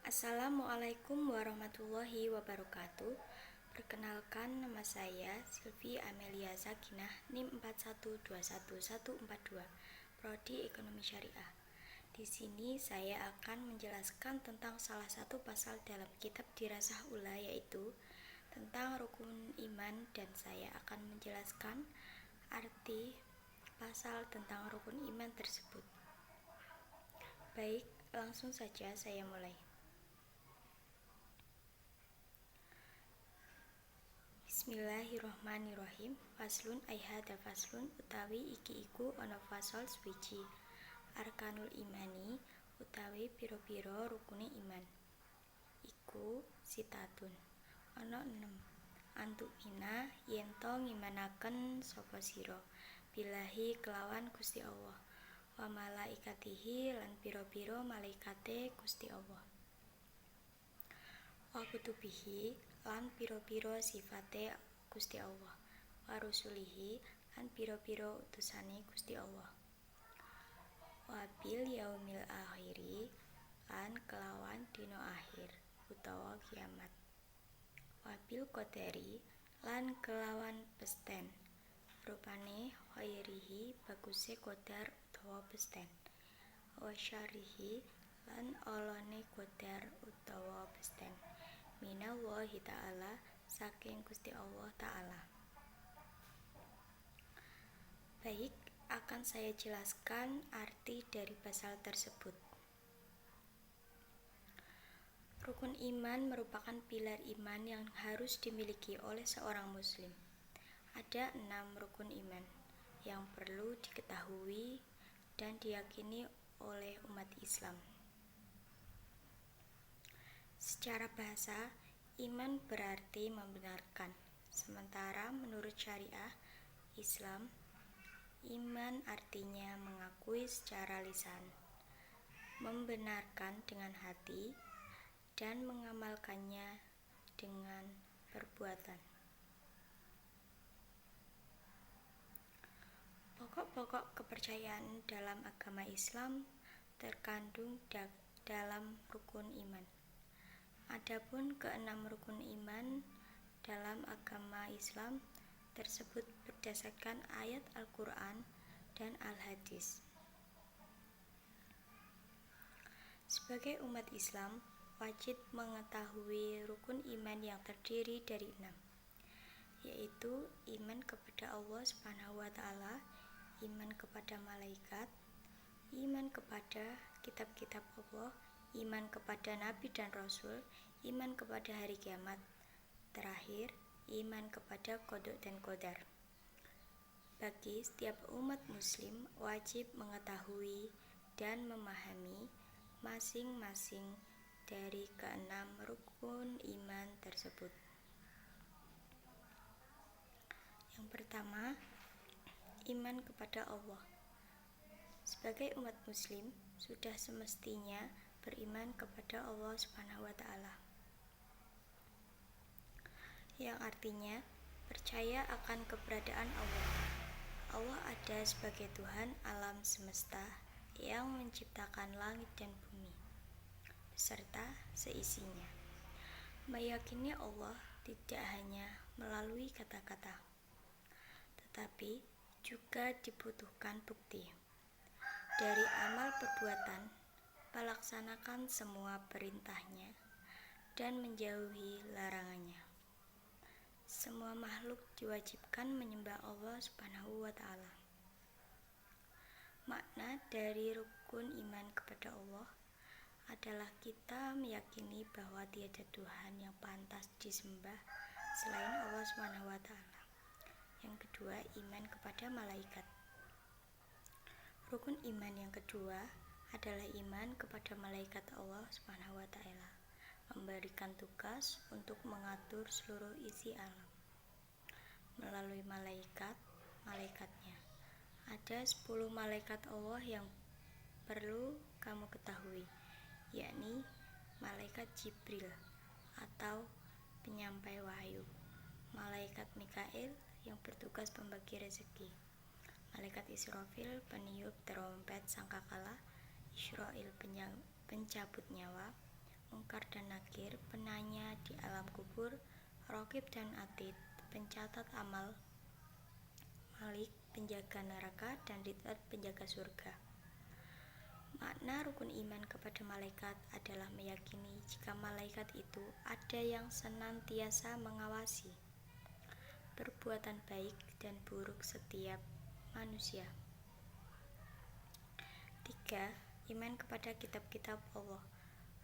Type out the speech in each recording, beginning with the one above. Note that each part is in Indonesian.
Assalamualaikum warahmatullahi wabarakatuh. Perkenalkan, nama saya Silvi Amelia Sakinah, NIM 4121142, Prodi Ekonomi Syariah. Di sini saya akan menjelaskan tentang salah satu pasal dalam kitab Dirasah Ula, yaitu tentang rukun iman, dan saya akan menjelaskan arti pasal tentang rukun iman tersebut. Baik, langsung saja saya mulai. Bismillahirrohmanirrohim. Faslun aihada faslun utawi iki iku ana fasal swiji arkanul imani utawi pira-pira rukune iman. Iku sitatun ana 6. Antuk mina yen to ngimanaken sapa sira billahi kelawan Gusti Allah, wa malaikatihi lan pira-pira malaikate Gusti Allah, wa kutubihi lan pira-pira sifate Gusti Allah, wa rusulihi lan pira-pira utusane Gusti Allah, wa bil yaumil akhiri lan kelawan dina akhir utawa kiamat, wa bil qadari lan kelawan pesten rupane khairihi baguse qadar utawa pesten, wa syarrihi lan olone qadar utawa pesten minallahi ta'ala saking Gusti Allah ta'ala. Baik, akan saya jelaskan arti dari pasal tersebut. Rukun iman merupakan pilar iman yang harus dimiliki oleh seorang muslim. Ada 6 rukun iman yang perlu diketahui dan diyakini oleh umat Islam. Secara bahasa, iman berarti membenarkan. Sementara menurut syariah Islam, iman artinya mengakui secara lisan, membenarkan dengan hati, dan mengamalkannya dengan perbuatan. Pokok-pokok kepercayaan dalam agama Islam terkandung dalam rukun iman. Adapun ke-6 rukun iman dalam agama Islam tersebut berdasarkan ayat Al-Quran dan Al-Hadis. Sebagai umat Islam, wajib mengetahui rukun iman yang terdiri dari 6, yaitu iman kepada Allah SWT, iman kepada malaikat, iman kepada kitab-kitab Allah, iman kepada nabi dan rasul, iman kepada hari kiamat, terakhir iman kepada qada dan qadar. Bagi setiap umat muslim wajib mengetahui dan memahami masing-masing dari ke-6 rukun iman tersebut. Yang pertama, iman kepada Allah. Sebagai umat muslim sudah semestinya beriman kepada Allah SWT, yang artinya percaya akan keberadaan Allah. Allah ada sebagai Tuhan alam semesta yang menciptakan langit dan bumi beserta seisinya. Meyakini Allah tidak hanya melalui kata-kata, tetapi juga dibutuhkan bukti dari amal perbuatan, melaksanakan semua perintahnya dan menjauhi larangannya. Semua makhluk diwajibkan menyembah Allah SWT. Makna dari rukun iman kepada Allah adalah kita meyakini bahwa tiada Tuhan yang pantas disembah selain Allah SWT. Yang kedua, iman kepada malaikat. Rukun iman yang kedua adalah iman kepada malaikat Allah SWT, memberikan tugas untuk mengatur seluruh isi alam melalui malaikatnya. Ada 10 malaikat Allah yang perlu kamu ketahui, yakni malaikat Jibril atau penyampai wahyu, malaikat Mikail yang bertugas membagi rezeki, malaikat Israfil peniup trompet sangkakala, Israil pencabut nyawa, Mungkar dan Nakir, penanya di alam kubur, Raqib dan Atid, pencatat amal, Malik, penjaga neraka, dan Ridwan, penjaga surga. Makna rukun iman kepada malaikat adalah meyakini jika malaikat itu ada yang senantiasa mengawasi perbuatan baik dan buruk setiap manusia. 3. Iman kepada kitab-kitab Allah.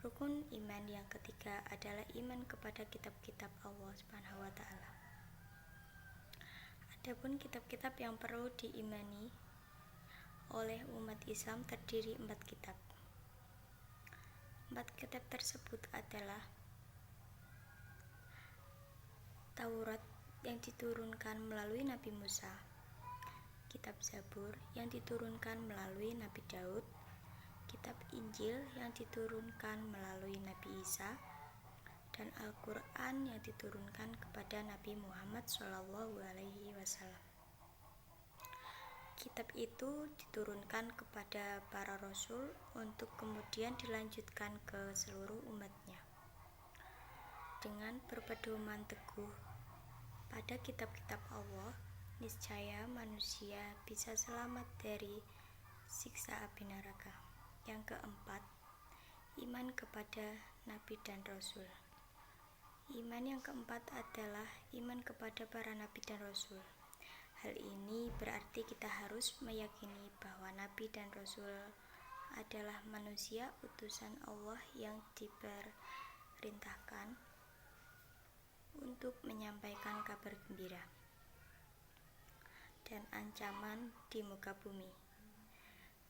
Rukun iman yang ketiga adalah iman kepada kitab-kitab Allah SWT. Adapun kitab-kitab yang perlu diimani oleh umat Islam terdiri 4 kitab. 4 kitab tersebut adalah Taurat yang diturunkan melalui Nabi Musa, Kitab Zabur yang diturunkan melalui Nabi Daud, Kitab Injil yang diturunkan melalui Nabi Isa, dan Al-Quran yang diturunkan kepada Nabi Muhammad SAW. Kitab itu diturunkan kepada para rasul untuk kemudian dilanjutkan ke seluruh umatnya. Dengan berpedoman teguh pada kitab-kitab Allah, niscaya manusia bisa selamat dari siksa api neraka. Yang keempat, iman kepada Nabi dan Rasul. Iman yang keempat adalah iman kepada para Nabi dan Rasul. Hal ini berarti kita harus meyakini bahwa Nabi dan Rasul adalah manusia utusan Allah yang diperintahkan untuk menyampaikan kabar gembira dan ancaman di muka bumi.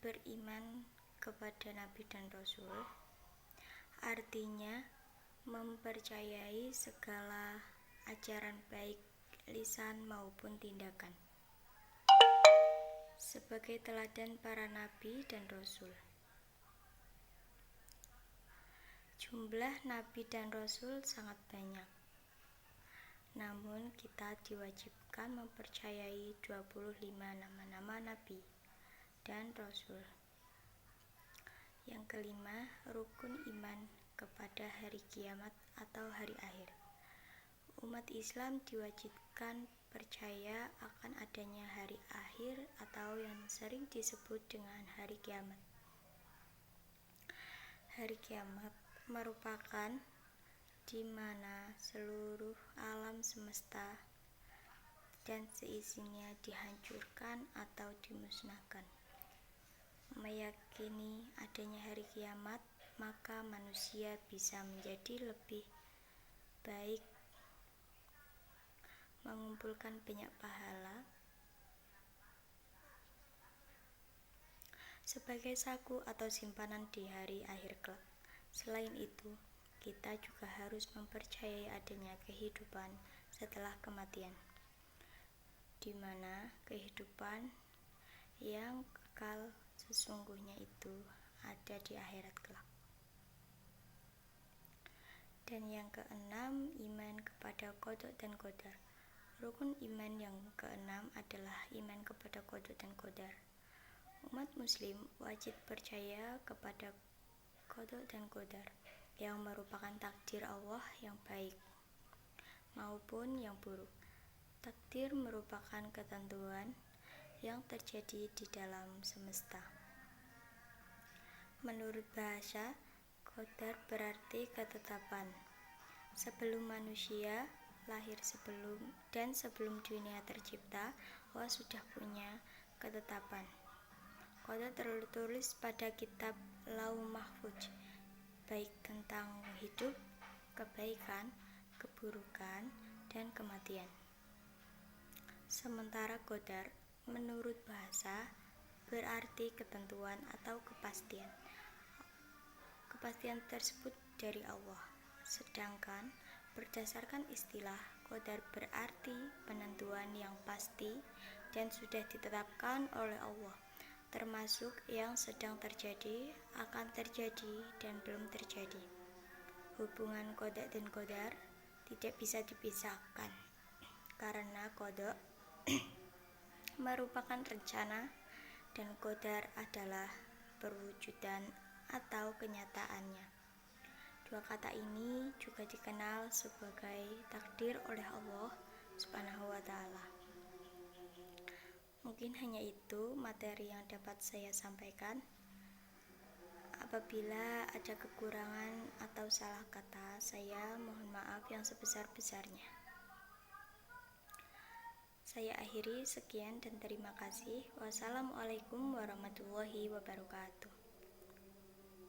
Beriman kepada Nabi dan Rasul artinya mempercayai segala ajaran baik lisan maupun tindakan sebagai teladan para Nabi dan Rasul. Jumlah Nabi dan Rasul sangat banyak, namun kita diwajibkan mempercayai 25 nama-nama Nabi dan Rasul. Yang kelima, rukun iman kepada hari kiamat atau hari akhir. Umat Islam diwajibkan percaya akan adanya hari akhir atau yang sering disebut dengan hari kiamat. Hari kiamat merupakan di mana seluruh alam semesta dan seisinya dihancurkan atau dimusnahkan. Meyakini adanya hari kiamat, maka manusia bisa menjadi lebih baik, mengumpulkan banyak pahala sebagai saku atau simpanan di hari akhir kelak. Selain itu, kita juga harus mempercayai adanya kehidupan setelah kematian, di mana kehidupan yang kekal sesungguhnya itu ada di akhirat kelak. Dan yang keenam, iman kepada qada dan qadar. Rukun iman yang keenam adalah iman kepada qada dan qadar. Umat muslim wajib percaya kepada qada dan qadar yang merupakan takdir Allah yang baik maupun yang buruk. Takdir merupakan ketentuan yang terjadi di dalam semesta. Menurut bahasa, qadar berarti ketetapan. Sebelum manusia lahir sebelum dunia tercipta, Allah sudah punya ketetapan. Qadar tertulis pada kitab Lauh Mahfuz, baik tentang hidup, kebaikan, keburukan, dan kematian. Sementara qadar menurut bahasa berarti ketentuan atau kepastian. Kepastian tersebut dari Allah. Sedangkan berdasarkan istilah, qadar berarti penentuan yang pasti dan sudah ditetapkan oleh Allah, termasuk yang sedang terjadi, akan terjadi, dan belum terjadi. Hubungan qada dan qadar tidak bisa dipisahkan, karena qada merupakan rencana dan qadar adalah perwujudan atau kenyataannya. Dua kata ini juga dikenal sebagai takdir oleh Allah Subhanahu wa Ta'ala. Mungkin hanya itu materi yang dapat saya sampaikan. Apabila ada kekurangan atau salah kata, saya mohon maaf yang sebesar-besarnya. Saya akhiri sekian dan terima kasih. Wassalamualaikum warahmatullahi wabarakatuh.